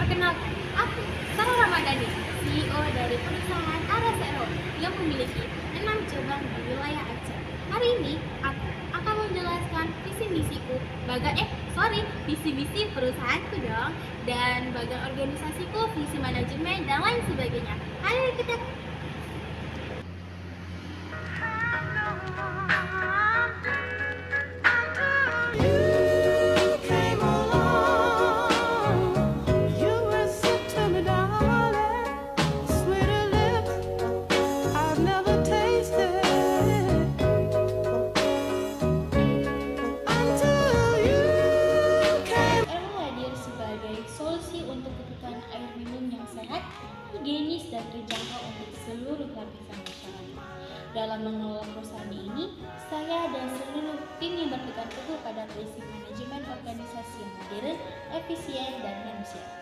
Perkenalkan, aku Sarah Ramadhani, CEO dari perusahaan Arasero yang memiliki 6 cabang di wilayah Aceh. Hari ini aku akan menjelaskan visi misi perusahaanku dong, dan bagian organisasiku, visi manajemen dan lain sebagainya. Ayo kita. Hadir sebagai solusi untuk kebutuhan air minum yang sehat, higienis, dan terjangkau untuk seluruh lapisan masyarakat. Dalam mengelola perusahaan ini, saya dan seluruh tim yang berpegang teguh pada prinsip manajemen organisasi yang modern, efisien, dan manusiawi.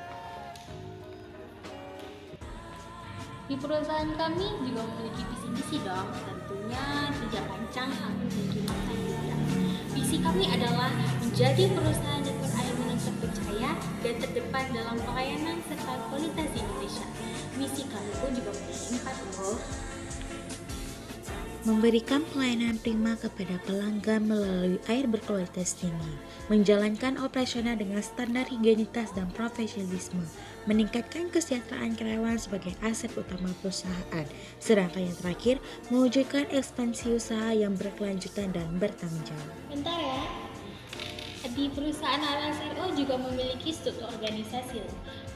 Di perusahaan kami juga memiliki visi misi dong, tentunya tidak pancang aku menggunakan juga. Visi kami adalah menjadi perusahaan dengan air minum terpercaya dan terdepan dalam pelayanan serta kualitas di Indonesia. Misi kami pun juga memiliki 4 loh. Memberikan pelayanan prima kepada pelanggan melalui air berkualitas tinggi, menjalankan operasional dengan standar higienitas dan profesionalisme, meningkatkan kesejahteraan karyawan sebagai aset utama perusahaan, sedangkan yang terakhir, mewujudkan ekspansi usaha yang berkelanjutan dan bertanggung jawab. Bentar ya, di perusahaan Arasero juga memiliki struktur organisasi.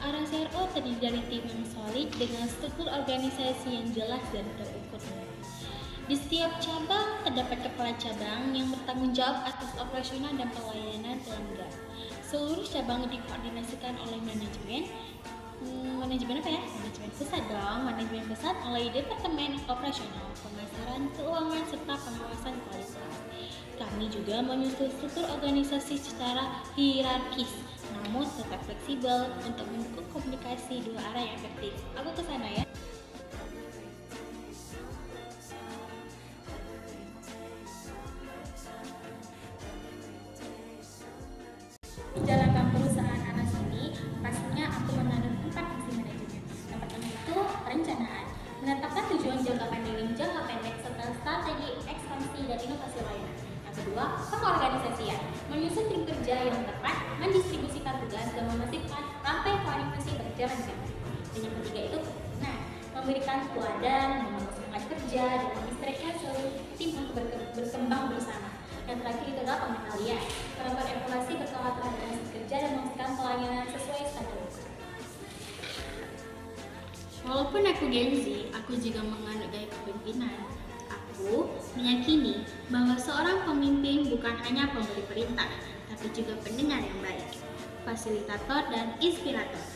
Arasero terdiri dari tim yang solid dengan struktur organisasi yang jelas dan terukur. Di setiap cabang terdapat kepala cabang yang bertanggung jawab atas operasional dan pelayanan pelanggan. Seluruh cabang dikoordinasikan oleh manajemen pusat dong. Manajemen pusat oleh Departemen Operasional, Pemasaran, Keuangan, serta Pengawasan Kualitas. Kami juga menyusun struktur organisasi secara hierarkis, namun tetap fleksibel untuk mendukung komunikasi dua arah yang efektif. Aku kesana ya. Menjalankan perusahaan Anas ini, pastinya aku menganut 4 visi manajemen. Yang pertama itu perencanaan, menetapkan tujuan jangka pendek serta strategi ekspansi dan inovasi lainnya. Yang kedua, pengorganisasian, menyusun tim kerja yang tepat, mendistribusikan tugas dan memastikan rantai koordinasi berjalan dengan baik. Dan yang ketiga itu, memberikan teladan, membangun semangat kerja, dan mengistrikan seluruh tim untuk berkembang bersama. Yang terakhir itu adalah pengendalian, melakukan evaluasi berkala terhadap hasil kerja dan memastikan pelayanan sesuai standar. Walaupun aku Gen Z, aku juga menganut gaya kepemimpinan. Aku meyakini bahwa seorang pemimpin bukan hanya pemberi perintah, tapi juga pendengar yang baik, fasilitator dan inspirator.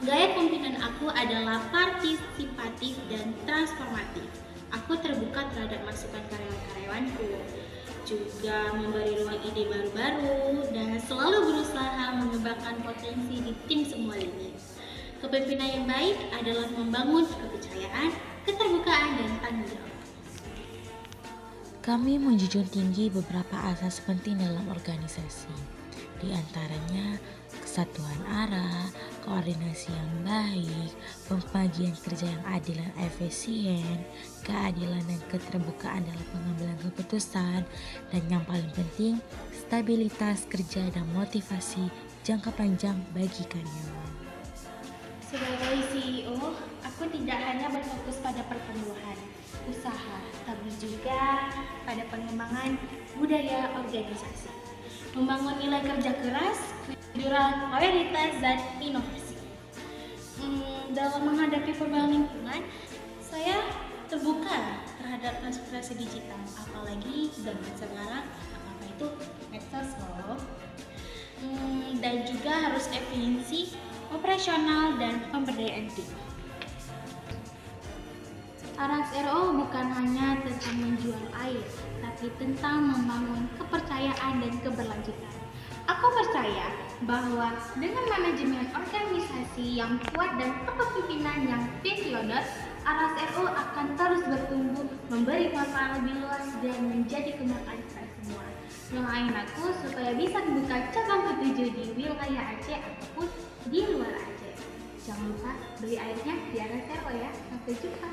Gaya kepemimpinan aku adalah partisipatif dan transformatif. Aku terbuka terhadap masukan karyawan-karyawanku, juga memberi ruang ide baru-baru, dan selalu berusaha mengembangkan potensi di tim semua lini. Kepemimpinan yang baik adalah membangun kepercayaan, keterbukaan, dan tanggung jawab. Kami menjunjung tinggi beberapa asas penting dalam organisasi, di antaranya kesatuan arah, koordinasi yang baik, pembagian kerja yang adil dan efisien, keadilan dan keterbukaan dalam pengambilan keputusan, dan yang paling penting, stabilitas kerja dan motivasi jangka panjang bagi karyawan. Sebagai CEO, aku tidak hanya berfokus pada pertumbuhan usaha, tapi juga pada pengembangan budaya organisasi, membangun nilai kerja keras, kejujuran, loyalitas, dan inovasi. Dalam menghadapi perubahan lingkungan, saya terbuka terhadap transformasi digital, apalagi zaman sekarang, apa itu medsos loh. Dan juga harus efisiensi, operasional, dan pemberdayaan tim. Arasero bukan hanya tentang menjual air, tapi tentang membangun kepercayaan dan keberlanjutan. Aku percaya bahwa dengan manajemen organisasi yang kuat dan kepemimpinan yang visioner, Arasero akan terus bertumbuh, memberi manfaat lebih luas, dan menjadi kebanggaan kita semua. Doain aku supaya bisa membuka cabang ke-7 di wilayah Aceh ataupun di luar Aceh. Jangan lupa beli airnya di Arasero ya. Sampai jumpa.